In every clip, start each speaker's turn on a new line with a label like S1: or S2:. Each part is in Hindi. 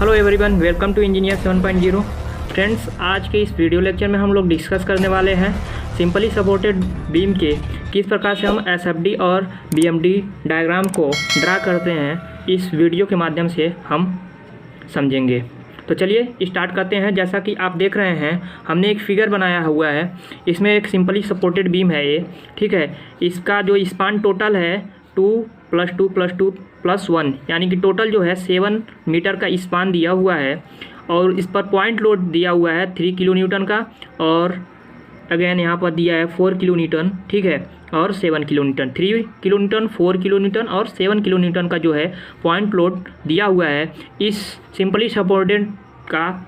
S1: Hello everyone, welcome to engineer 7.0। Friends, आज के इस वीडियो लेक्चर में हम लोग डिस्कस करने वाले हैं सिंपली सपोर्टेड बीम के किस प्रकार से हम एसएफडी और बीएमडी डायग्राम को ड्रा करते हैं। इस वीडियो के माध्यम से हम समझेंगे। तो चलिए स्टार्ट करते हैं। जैसा कि आप देख रहे हैं, हमने एक फिगर बनाया हुआ है। इसमें एक सिंपली सपोर्टेड बीम है ये, ठीक है। इसका जो स्पान टोटल है 2 + 2 + 2 + 1, यानी कि टोटल जो है 7 मीटर का स्पान दिया हुआ है। और इस पर पॉइंट लोड दिया हुआ है 3 किलो न्यूटन का, और अगेन यहाँ पर दिया है 4 किलो न्यूटन, ठीक है, और 7 kilo Newton. 3 kilo Newton, 4 kilo Newton और 7 किलो न्यूटन का जो है पॉइंट लोड दिया हुआ है। इस सिंपली सपोर्टेड का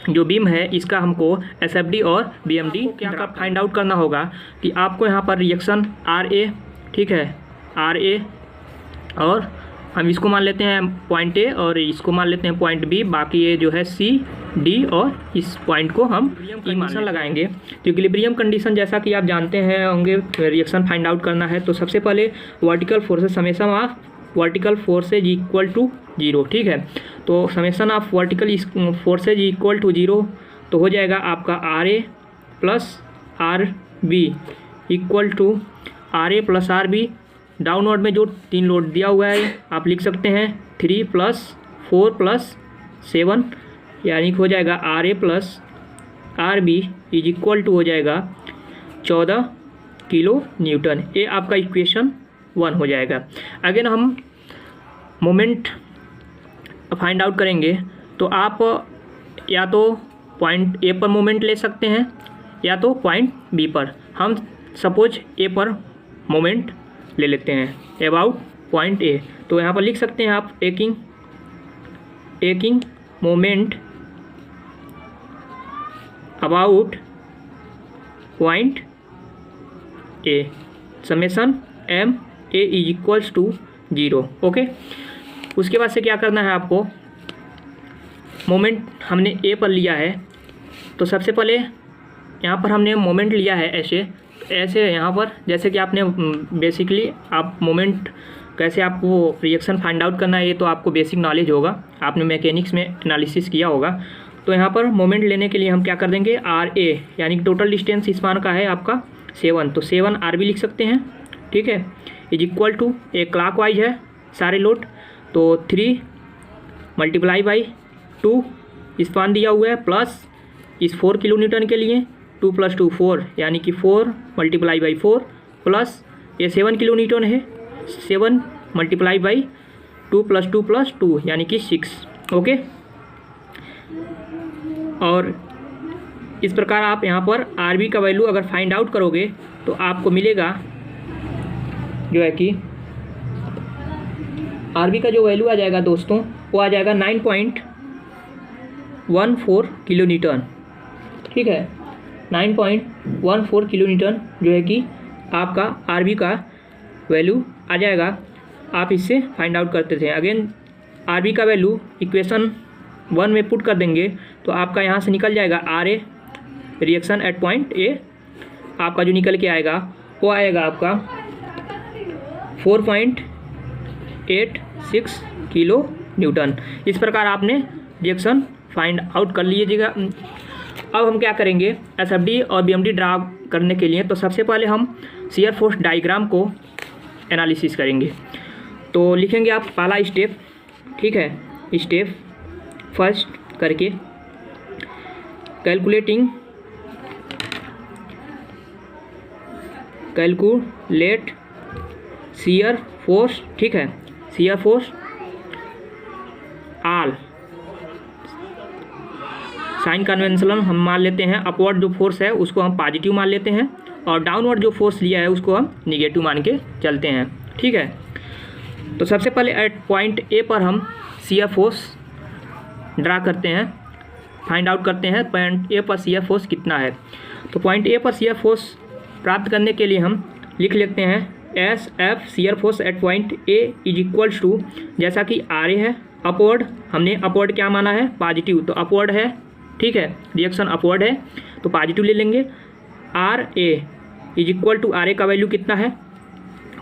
S1: जो बीम है, इसका हमको एसएफडी और बीएमडी क्या फाइंड आउट करना होगा कि आपको यहाँ पर रिएक्शन RA, ठीक है, RA, और हम इसको मान लेते हैं पॉइंट A और इसको मान लेते हैं पॉइंट B। बाकी ये जो है C, D और इस पॉइंट को हम कंडीशन लगाएंगे। तो इक्विलिब्रियम कंडीशन जैसा कि आप जानते हैं होंगे, रिएक्शन फाइंड आउट करना है तो सबसे पहले vertical forces, summation of vertical forces equal to 0, ठीक है। तो summation of vertical forces equal to 0 तो हो जाएगा आपका RA + RB equal to RA + RB। Downward में जो 3 लोड दिया हुआ है आप लिख सकते हैं 3 + 4 + 7, यानी कि हो जाएगा RA + RB इक्वल टू हो जाएगा 14 किलो न्यूटन। ये आपका इक्वेशन 1 हो जाएगा। अगेन हम मोमेंट फाइंड आउट करेंगे तो आप या तो पॉइंट A पर मोमेंट ले सकते हैं या तो पॉइंट B पर। हम सपोज A पर मोमेंट ले लेते हैं अबाउट पॉइंट A। तो यहाँ पर लिख सकते हैं आप taking moment about point A, summation MA equals to 0, okay. उसके बाद से क्या करना है आपको, मोमेंट हमने A पर लिया है तो सबसे पहले यहाँ पर हमने मोमेंट लिया है ऐसे यहाँ पर, जैसे कि आपने बेसिकली आप मोमेंट कैसे आपको रिएक्शन फाइंड आउट करना है ये तो आपको बेसिक नॉलेज होगा, आपने मैकेनिक्स में एनालिसिस किया होगा। तो यहाँ पर मोमेंट लेने के लिए हम क्या कर देंगे, RA, यानी कि टोटल डिस्टेंस स्पान का है आपका 7, तो 7 RB लिख सकते हैं, ठीक है, इक्वल टू एक क्लॉकवाइज है सारे लोड, तो 3 × 2 स्पान दिया हुआ है, प्लस इस 4 किलो न्यूटन के लिए 2 + 2 4, यानी कि 4 × 4 प्लस ये 7 किलो न्यूटन है, 7 × 2 + 2 + 2 यानी कि 6, ओके। और इस प्रकार आप यहाँ पर RB का वैल्यू अगर फाइंड आउट करोगे तो आपको मिलेगा जो है कि RB का जो वैल्यू आ जाएगा दोस्तों, वो आ जाएगा 9.14 किलो न्यूटन, ठीक है, 9.14 किलो न्यूटन जो है कि आपका RB का वैल्यू आ जाएगा। आप इससे फाइंड आउट करते थे। अगेन RB का वैल्यू इक्वेशन 1 में पुट कर देंगे तो आपका यहाँ से निकल जाएगा RA reaction at point A, आपका जो निकल के आएगा वो आएगा आपका 4.86 किलो न्यूटन। इस प्रकार आपने रिएक्शन फाइंड आउट कर लीजिएगा। अब हम क्या करेंगे, एसएफडी और बीएमडी ड्रा करने के लिए तो सबसे पहले हम शियर फोर्स डायग्राम को एनालिसिस करेंगे। तो लिखेंगे आप पहला स्टेप, ठीक है, स्टेप फर्स्ट करके कैलकुलेट शियर फोर्स, ठीक है, शियर फोर्स आल साइन कन्वेंशनल हम मान लेते हैं। अपवर्ड जो फोर्स है उसको हम पॉजिटिव मान लेते हैं और डाउनवर्ड जो फोर्स लिया है उसको हम निगेटिव मान के चलते हैं, ठीक है। तो सबसे पहले एट पॉइंट A पर हम शियर फोर्स ड्रा करते हैं, फाइंड आउट करते हैं पॉइंट A पर शियर फोर्स कितना है। तो पॉइंट A पर शियर फोर्स प्राप्त करने के लिए हम लिख लेते हैं SF shear force at point A equals to, जैसा कि RA है, अपवर्ड, हमने अपवर्ड क्या माना है, पॉजिटिव, तो अपवर्ड है, ठीक है, रिएक्शन अपवर्ड है तो पॉजिटिव ले लेंगे। RA इक्वल टू RA का वैल्यू कितना है,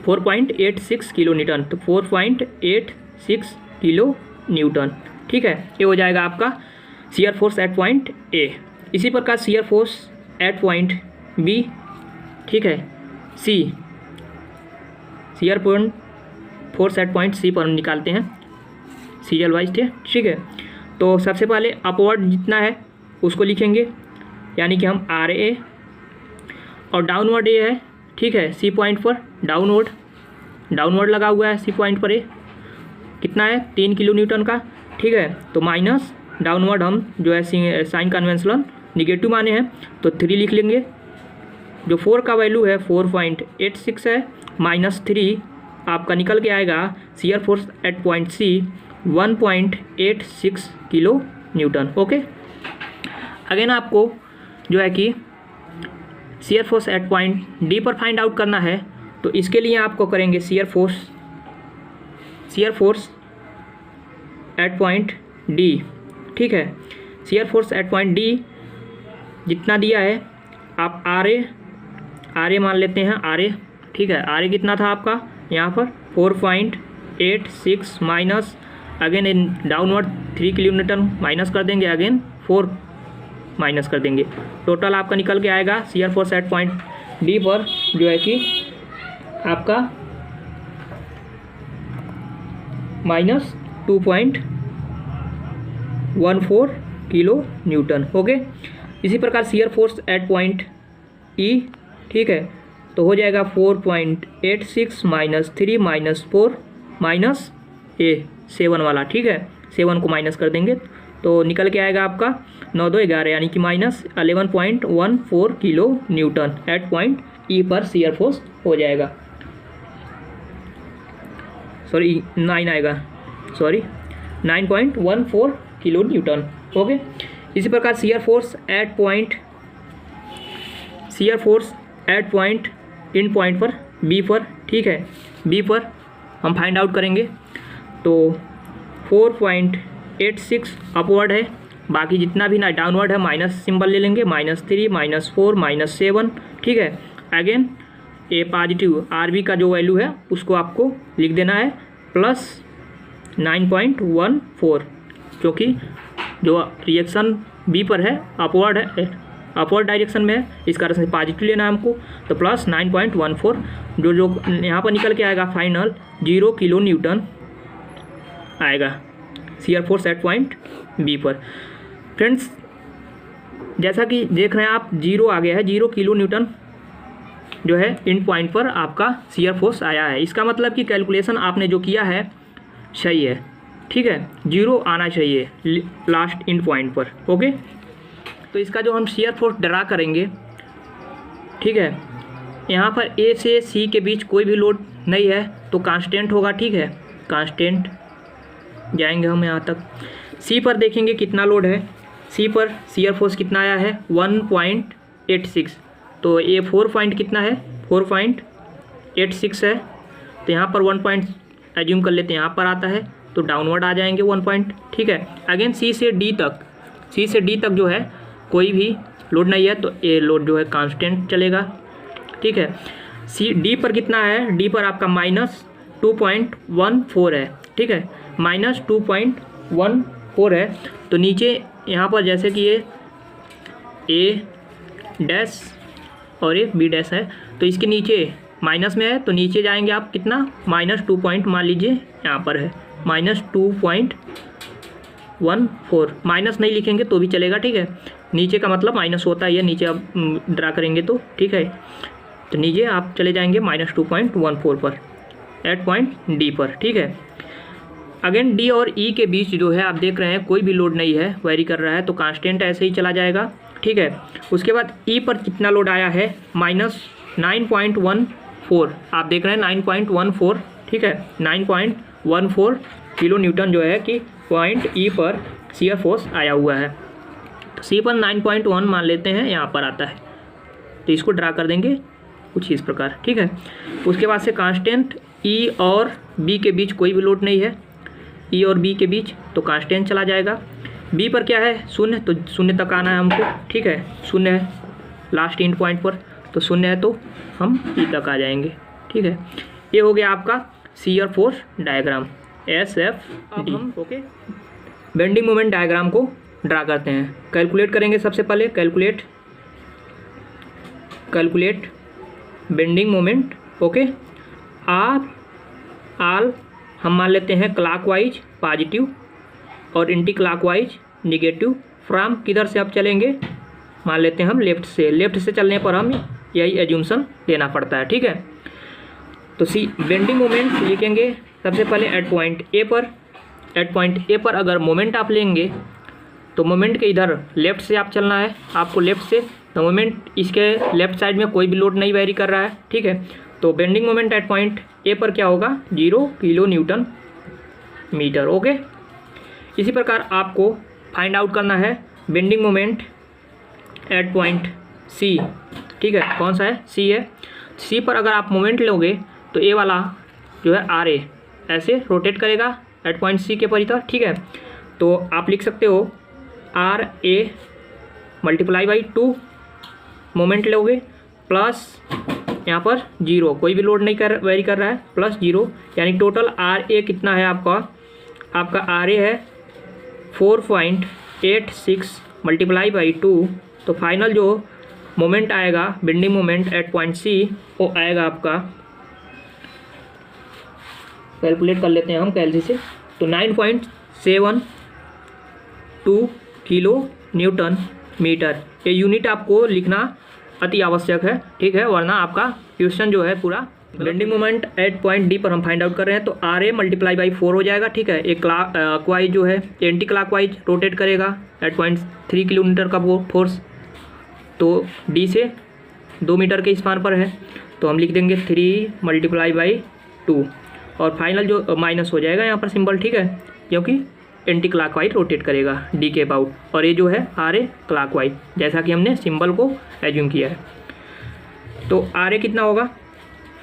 S1: 4.86 किलो न्यूटन, तो 4.86 किलो न्यूटन, ठीक है, ये हो जाएगा आपका shear force at point A. इसी प्रकार shear force at point B, ठीक है, C, shear force at point C पर निकालते हैं सीरियल वाइज, ठीक है। तो सबसे पहले अपवर्ड जितना है उसको लिखेंगे, यानी कि हम आर ए, और डाउनवर्ड ए है, ठीक है, सी पॉइंट पर डाउनवर्ड लगा हुआ है सी पॉइंट पर ए, कितना है 3 किलो न्यूटन का, ठीक है। तो माइनस डाउनवर्ड हम जो है साइन कन्वेंशनल निगेटिव माने हैं तो 3 लिख लेंगे। जो 4 का वैल्यू है 4.86 है, माइनस 3 आपका निकल के आएगा shear force at point C 1.86 kilo newton. Okay, again आपको जो है कि shear force at point D पर फाइंड आउट करना है, तो इसके लिए आपको करेंगे shear force at point D, ठीक है। Shear force at point D जितना दिया है आप आर ए मान लेते हैं, आर ए, ठीक है। आर ए कितना था आपका यहाँ पर 4.86 minus again downward 3 kilo Newton minus कर देंगे, अगेन 4 माइनस कर देंगे, टोटल आपका निकल के आएगा shear force at point D पर जो है कि आपका माइनस 2.14 किलो न्यूटन। ओके, इसी प्रकार शियर फोर्स एट पॉइंट ई, ठीक है, तो हो जाएगा 4.86 माइनस 3 माइनस 4 माइनस ए 7 वाला, ठीक है, 7 को माइनस कर देंगे तो निकल के आएगा आपका 9 2 11, यानी कि minus 11.14 kilo newton at point E पर शियर फोर्स हो जाएगा। सॉरी 9 आएगा, सॉरी 9.14 किलो न्यूटन। ओके, इसी प्रकार shear force at point in point पर बी पर, ठीक है, बी पर हम फाइंड आउट करेंगे। तो 4.86 अपवर्ड है, बाकी जितना भी ना डाउनवर्ड है माइनस सिंबल ले लेंगे, -3 -4 -7, ठीक है। अगेन ए पॉजिटिव आर बी का जो वैल्यू है उसको आपको लिख देना है प्लस 9.14, क्योंकि जो रिएक्शन बी पर है अपवर्ड डायरेक्शन में है, इस कारण से पॉजिटिव लेना है हमको, तो प्लस 9.14 जो यहाँ पर निकल के आएगा फाइनल 0 किलो न्यूटन आएगा shear force at point B पर। फ्रेंड्स, जैसा कि देख रहे हैं आप 0 आ गया है, 0 किलो न्यूटन जो है इन पॉइंट पर आपका शियर फोर्स आया है। इसका मतलब कि कैलकुलेशन आपने जो किया है सही है, ठीक है, 0 आना चाहिए लास्ट इन पॉइंट पर। ओके, तो इसका जो हम शियर फोर्स ड्रा करेंगे, ठीक है, यहाँ पर ए से सी के बीच कोई भी लोड नहीं है तो कांस्टेंट होगा, ठीक है, कांस्टेंट जाएंगे हम यहाँ तक। सी पर देखेंगे कितना लोड है, सी पर शियर फोर्स कितना आया है 1.86, तो ये 4 पॉइंट कितना है 4.86 है, तो यहाँ पर 1 पॉइंट एज्यूम कर लेते हैं, यहाँ पर आता है तो डाउनवर्ड आ जाएंगे 1 पॉइंट, ठीक है। अगेन सी से डी तक जो है कोई भी लोड नहीं है तो ये लोड जो है कांस्टेंट चलेगा, ठीक है। डी पर कितना है, डी पर आपका -2.14 है, ठीक है, -2.14 है, तो नीचे यहाँ पर जैसे कि ये ए डैश और ये बी डैश है तो इसके नीचे माइनस में है तो नीचे जाएंगे आप कितना -2 पॉइंट मान लीजिए यहाँ पर है -2.14, माइनस नहीं लिखेंगे तो भी चलेगा, ठीक है, नीचे का मतलब माइनस होता है, ये नीचे आप ड्रा करेंगे तो, ठीक है, तो नीचे आप चले जाएंगे -2.14 पर एट पॉइंट डी पर, ठीक है। अगेन डी और ई के बीच जो है आप देख रहे हैं कोई भी लोड नहीं है, वेरी कर रहा है तो कांस्टेंट ऐसे ही चला जाएगा, ठीक है। उसके बाद ई पर कितना लोड आया है -9.14, आप देख रहे हैं 9.14, ठीक है, 9.14 किलो न्यूटन जो है कि पॉइंट ई पर शियर फोर्स आया हुआ है, तो सी पर 9.1 मान लेते हैं, यहाँ पर आता है तो इसको ड्रा कर देंगे कुछ इस प्रकार, ठीक है। उसके बाद से कांस्टेंट ई और बी के बीच कोई भी लोड नहीं है, ई और बी के बीच तो कांस्टेंट चला जाएगा। बी पर क्या है 0, तो 0 तक आना है हमको, ठीक है, 0 है लास्ट एंड पॉइंट पर तो 0 है तो हम ई तक आ जाएंगे, ठीक है। ये हो गया आपका shear force diagram SF D. Okay, bending moment diagram को ड्रा करते हैं। कैलकुलेट करेंगे सबसे पहले, कैलकुलेट बेंडिंग मोमेंट। ओके, आल हम मान लेते हैं क्लॉकवाइज पॉजिटिव और एंटी क्लॉकवाइज निगेटिव। फ्रॉम किधर से आप चलेंगे, मान लेते हैं हम लेफ्ट से चलने पर हम यही एज्यूम्शन लेना पड़ता है। ठीक है, तो सी बेंडिंग मोमेंट लिखेंगे सबसे पहले एट पॉइंट ए पर अगर मोमेंट आप लेंगे तो मोमेंट के इधर लेफ़्ट से आप चलना है आपको, लेफ़्ट से। तो मोमेंट इसके लेफ़्ट साइड में कोई भी लोड नहीं वेरी कर रहा है। ठीक है, तो बेंडिंग मोमेंट एट पॉइंट ए पर क्या होगा, 0 किलो न्यूटन मीटर। ओके, इसी प्रकार आपको फाइंड आउट करना है bending moment at point C. ठीक है, कौन सा है, सी है। सी पर अगर आप मोमेंट लोगे तो ए वाला जो है आर ए ऐसे रोटेट करेगा एट पॉइंट सी के परिधि। ठीक है, तो आप लिख सकते हो R A multiply by 2 moment लोगे प्लस यहाँ पर 0, कोई भी लोड नहीं वेरी कर रहा है, प्लस 0, यानी टोटल आर ए कितना है आपका आर ए है 4.86 मल्टीप्लाई बाई 2। तो फाइनल जो मोमेंट आएगा bending moment at point C वो आएगा आपका, कैलकुलेट कर लेते हैं हम कैलसी से, तो 9.72 किलो न्यूटन मीटर। ये यूनिट आपको लिखना अति आवश्यक है। ठीक है, वरना आपका क्वेश्चन जो है पूरा। Bending moment at point D पर हम फाइंड आउट कर रहे हैं, तो आर ए मल्टीप्लाई बाई 4 हो जाएगा। ठीक है, एक क्लॉकवाइज जो है एंटी क्लॉकवाइज रोटेट करेगा एट पॉइंट 3 किलो न्यूटन का वो फोर्स, तो डी से 2 मीटर के स्पान पर है, तो हम लिख देंगे 3 मल्टीप्लाई बाई 2 और फाइनल जो माइनस हो जाएगा यहाँ पर सिंबल। ठीक है, क्योंकि एंटी क्लॉकवाइज रोटेट करेगा डी के अबाउट, और ये जो है आर ए क्लॉकवाइज, जैसा कि हमने सिंबल को एज्यूम किया है। तो आर ए कितना होगा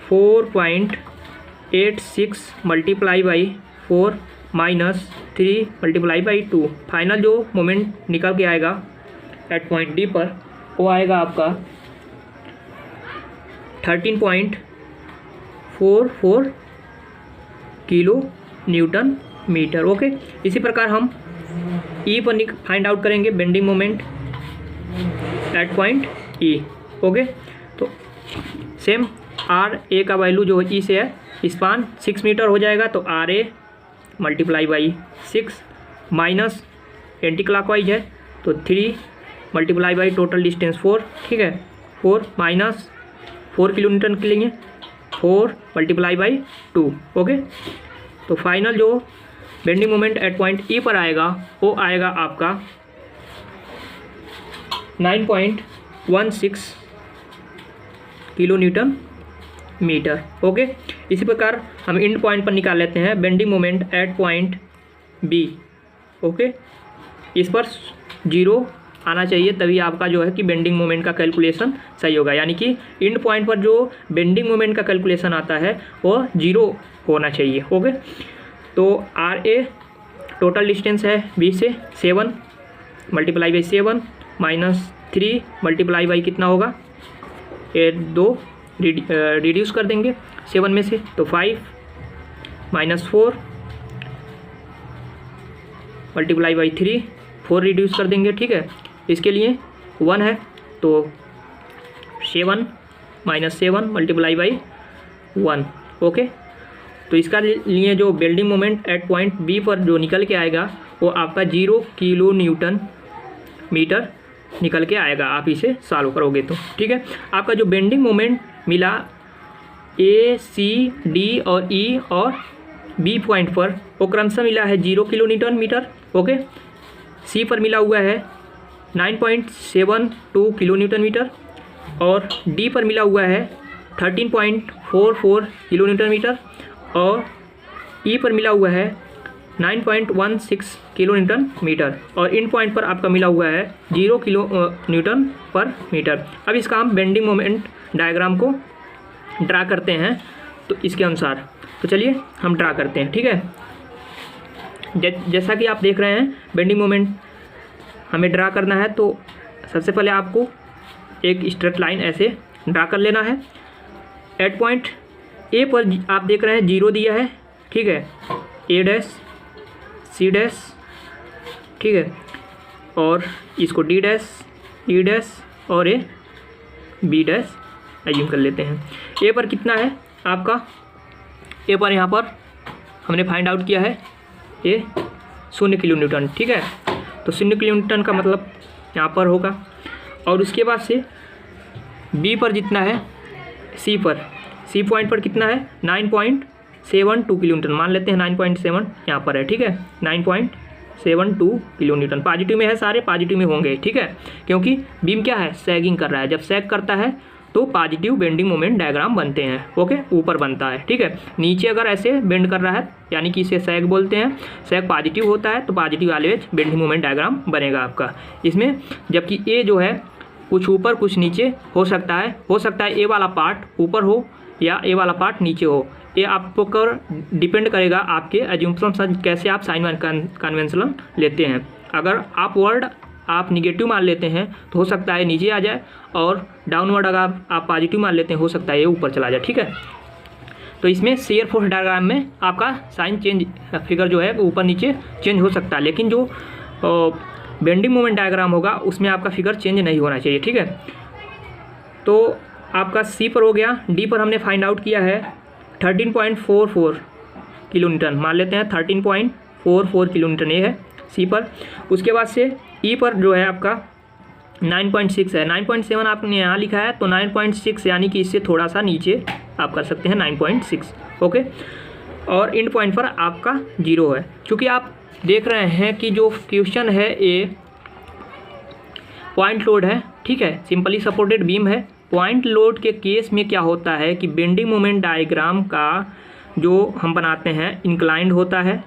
S1: 4.86 multiply by 4 minus 3 multiply by 2। Final जो मोमेंट निकल के आएगा एट पॉइंट डी पर वो आएगा आपका 13.44 किलो न्यूटन मीटर। ओके, इसी प्रकार हम ई पर फाइंड आउट करेंगे bending moment at point E. Okay, तो सेम आर ए का वैल्यू जो ई से है स्पान 6 मीटर हो जाएगा, तो R A multiply by 6 minus anti clockwise है तो 3 मल्टीप्लाई बाई टोटल डिस्टेंस 4। ठीक है, 4 माइनस 4 किलो न्यूटन के लिए 4 मल्टीप्लाई बाई 2। ओके, तो फाइनल जो bending moment at point E पर आएगा वो आएगा आपका 9.16 किलो न्यूटन मीटर। ओके, इसी प्रकार हम एंड पॉइंट पर निकाल लेते हैं bending moment at point B. Okay, इस पर 0 आना चाहिए, तभी आपका जो है कि बेंडिंग मोमेंट का कैलकुलेशन सही होगा, यानी कि एंड पॉइंट पर जो बेंडिंग मोमेंट का कैलकुलेशन आता है वो 0 होना चाहिए। ओके, तो आर ए टोटल डिस्टेंस है बी से 7 multiply by 7 minus 3 multiply by कितना होगा 2 रिड्यूस कर देंगे 7 में से, तो 5 माइनस 4 मल्टीप्लाई बाई 3 4 रिड्यूस कर देंगे। ठीक है, इसके लिए 1 है तो 7 माइनस 7 मल्टीप्लाई बाई 1। ओके, तो इसका लिए जो bending moment at point B पर जो निकल के आएगा वो आपका 0 किलो न्यूटन मीटर निकल के आएगा, आप इसे सॉल्व करोगे तो। ठीक है, आपका जो बेंडिंग मोमेंट मिला ए सी डी और ई और बी पॉइंट पर वो क्रमशः मिला है 0 किलो न्यूटन मीटर। ओके, सी पर मिला हुआ है 9.72 किलो न्यूटन मीटर और डी पर मिला हुआ है 13.44 किलो न्यूटन मीटर और ई पर मिला हुआ है 9.16 किलो न्यूटन मीटर और इन पॉइंट पर आपका मिला हुआ है 0 किलो न्यूटन पर मीटर। अब इसका हम बेंडिंग मोमेंट डायग्राम को ड्रा करते हैं तो इसके अनुसार, तो चलिए हम ड्रा करते हैं। ठीक है, जैसा कि आप देख रहे हैं बेंडिंग मोमेंट हमें ड्रा करना है, तो सबसे पहले आपको एक स्ट्रेट लाइन ऐसे ड्रा कर लेना है। एट पॉइंट ए पर आप देख रहे हैं 0 दिया है। ठीक है, ए डैश सी डैश ठीक है, और इसको डी डैश और ए बी डैश एज्यूम कर लेते हैं। ए पर कितना है आपका, ए पर यहाँ पर हमने फाइंड आउट किया है ए 0 किलो न्यूटन, ठीक है। तो 0 किलो न्यूटन का मतलब यहाँ पर होगा। और उसके बाद से बी पर जितना है, सी पॉइंट पर कितना है 9.72 किलो न्यूटन, मान लेते हैं 9.7 यहाँ पर है, ठीक है। 9.72 किलो न्यूटन पॉजिटिव में है, सारे पॉजिटिव में होंगे, ठीक है, क्योंकि बीम क्या है, सैगिंग कर रहा है। जब सैग करता है तो पॉजिटिव बेंडिंग मोमेंट डायग्राम बनते हैं, ओके, ऊपर बनता है, ठीक है। नीचे अगर ऐसे बेंड कर रहा है यानी कि इसे सैग बोलते हैं, सैग पॉजिटिव होता है तो positive always bending moment diagram बनेगा आपका इसमें। जबकि ए जो है कुछ ऊपर कुछ नीचे हो सकता है ए वाला पार्ट ऊपर हो या ए वाला पार्ट नीचे हो, ये आपको कर डिपेंड करेगा आपके एज्यूम्पशन कैसे आप साइन कन्वेंशन लेते हैं। अगर आप वर्ड आप निगेटिव मान लेते हैं तो हो सकता है नीचे आ जाए, और डाउनवर्ड अगर आप पॉजिटिव मान लेते हैं हो सकता है ये ऊपर चला जाए, ठीक है। तो इसमें शियर फोर्स डायग्राम में आपका साइन चेंज फिगर जो है ऊपर नीचे चेंज हो सकता है, लेकिन जो बेंडिंग मोमेंट डायग्राम होगा उसमें आपका फिगर चेंज नहीं होना चाहिए, ठीक है। तो आपका सी पर हो गया। डी पर हमने फाइंड आउट किया है 13.44 किलो न्यूटन, मान लेते हैं 13.44 किलो न्यूटन ये है सी पर। उसके बाद से ई पर जो है आपका 9.6 है, 9.7 आपने यहाँ लिखा है तो 9.6 यानी कि इससे थोड़ा सा नीचे आप कर सकते हैं 9.6, ओके। और एंड पॉइंट पर आपका 0 है। क्योंकि आप देख रहे हैं कि जो क्वेश्चन है ये पॉइंट लोड है, ठीक है, सिंपली सपोर्टेड बीम है। पॉइंट लोड के केस में क्या होता है कि बेंडिंग मोमेंट डायग्राम का जो हम बनाते हैं इंक्लाइंड होता है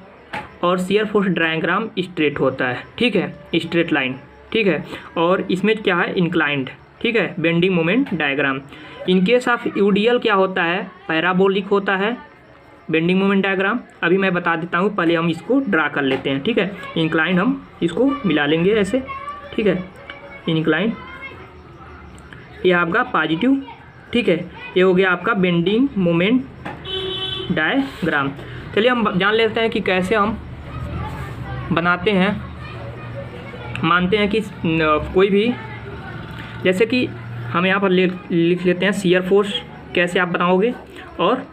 S1: और शियर फोर्स डायग्राम स्ट्रेट होता है, ठीक है, स्ट्रेट लाइन, ठीक है। और इसमें क्या है इंक्लाइंड, ठीक है, bending moment diagram. In case of UDL क्या होता है, पैराबोलिक होता है बेंडिंग मोमेंट डायग्राम। अभी मैं बता देता हूँ, पहले हम इसको ड्रा कर लेते हैं, ठीक है। इंक्लाइंड हम इसको मिला लेंगे ऐसे, ठीक है, इंक्लाइंड ये आपका पॉजिटिव, ठीक है, ये हो गया आपका बेंडिंग मोमेंट डायग्राम। चलिए हम जान लेते हैं कि कैसे हम बनाते हैं। मानते हैं कि कोई भी, जैसे कि हम यहाँ पर लिख लेते हैं शियर फोर्स कैसे आप बनाओगे और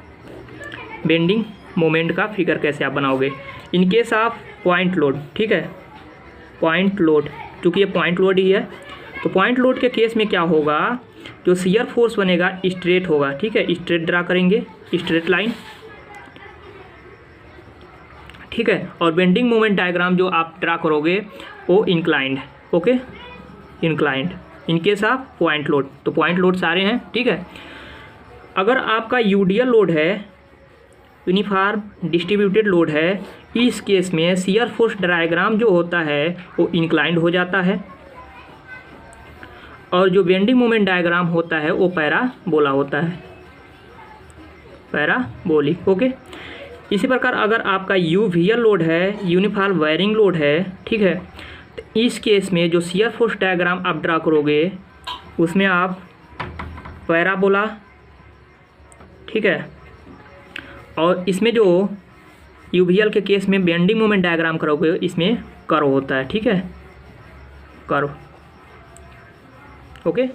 S1: बेंडिंग मोमेंट का फिगर कैसे आप बनाओगे in case of point load, ठीक है, पॉइंट लोड। चूँकि ये पॉइंट लोड ही है तो पॉइंट लोड के केस में क्या होगा, जो शियर फोर्स बनेगा स्ट्रेट होगा, ठीक है, स्ट्रेट ड्रा करेंगे, स्ट्रेट लाइन, ठीक है। और बेंडिंग मोमेंट डायग्राम जो आप ड्रा करोगे वो inclined, okay, inclined in case of point load. तो पॉइंट लोड सारे हैं, ठीक है। अगर आपका यूडीएल लोड है, यूनिफॉर्म डिस्ट्रीब्यूटेड लोड है, इस केस में शियर फोर्स डायग्राम जो होता है वो इंक्लाइंड हो जाता है, और जो बेंडिंग मोमेंट डायग्राम होता है वो पैराबोला होता है, पैराबोलिक, ओके। इसी प्रकार अगर आपका यूवीएल लोड है, यूनिफॉर्म वायरिंग लोड है, ठीक है, तो इस केस में जो शियर फोर्स डायग्राम आप ड्रा करोगे उसमें आप पैराबोला, ठीक है, और इसमें जो यूवीएल के केस में बेंडिंग मोमेंट डायग्राम करोगे इसमें कर्व होता है, ठीक है, कर्व, ओके।